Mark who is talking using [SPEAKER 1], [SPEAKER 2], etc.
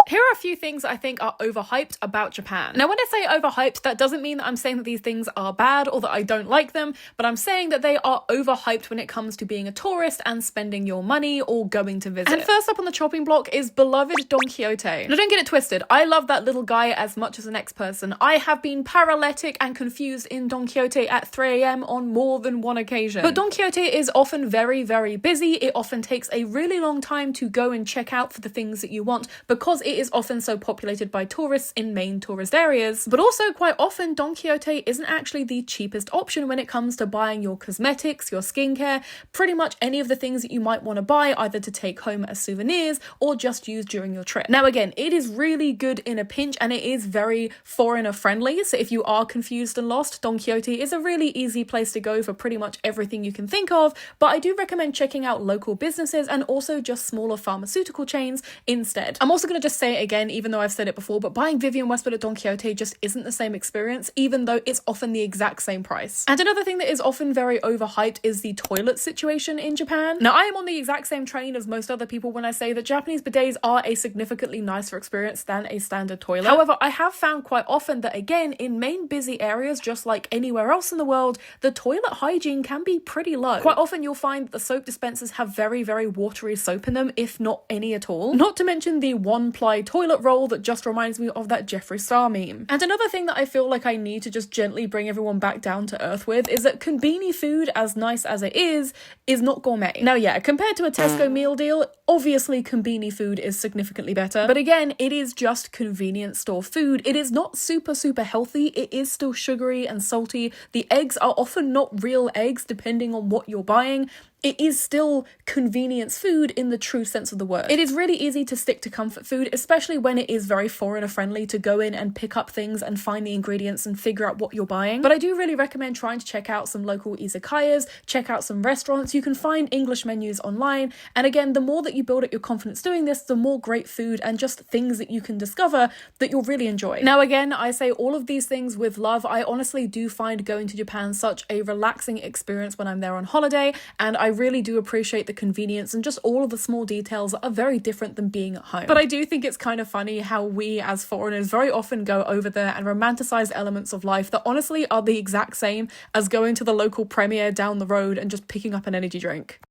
[SPEAKER 1] Here are a few things I think are overhyped about Japan. Now, when I say overhyped, that doesn't mean that I'm saying that these things are bad or that I don't like them, but I'm saying that they are overhyped when it comes to being a tourist and spending your money or going to visit. And first up on the chopping block is beloved Don Quixote. Now, don't get it twisted. I love that little guy as much as the next person. I have been paralytic and confused in Don Quixote at 3 a.m. on more than one occasion. But Don Quixote is often very, very busy. It often takes a really long time to go and check out for the things that you want because it is often so populated by tourists in main tourist areas. But also quite often Don Quixote isn't actually the cheapest option when it comes to buying your cosmetics, your skincare, pretty much any of the things that you might want to buy either to take home as souvenirs or just use during your trip. Now again, it is really good in a pinch and it is very foreigner friendly, so if you are confused and lost, Don Quixote is a really easy place to go for pretty much everything you can think of, but I do recommend checking out local businesses and also just smaller pharmaceutical chains instead. I'm also going to just say it again, even though I've said it before, but buying Vivienne Westwood at Don Quixote just isn't the same experience, even though it's often the exact same price. And another thing that is often very overhyped is the toilet situation in Japan. Now, I am on the exact same train as most other people when I say that Japanese bidets are a significantly nicer experience than a standard toilet. However, I have found quite often that, again, in main busy areas, just like anywhere else in the world, the toilet hygiene can be pretty low. Quite often you'll find that the soap dispensers have very, very watery soap in them, if not any at all. Not to mention the one-ply toilet roll that just reminds me of that Jeffree Star meme. And another thing that I feel like I need to just gently bring everyone back down to earth with is that konbini food, as nice as it is not gourmet. Now yeah, compared to a Tesco meal deal, obviously konbini food is significantly better, but again, it is just convenience store food. It is not super healthy. It is still sugary and salty. The eggs are often not real eggs depending on what you're buying. It is still convenience food in the true sense of the word. It is really easy to stick to comfort food, especially when it is very foreigner friendly to go in and pick up things and find the ingredients and figure out what you're buying. But I do really recommend trying to check out some local izakayas, check out some restaurants. You can find English menus online. And again, the more that you build up your confidence doing this, the more great food and just things that you can discover that you'll really enjoy. Now again, I say all of these things with love. I honestly do find going to Japan such a relaxing experience when I'm there on holiday, and I really do appreciate the convenience and just all of the small details that are very different than being at home. But I do think it's kind of funny how we as foreigners very often go over there and romanticize elements of life that honestly are the exact same as going to the local premiere down the road and just picking up an energy drink.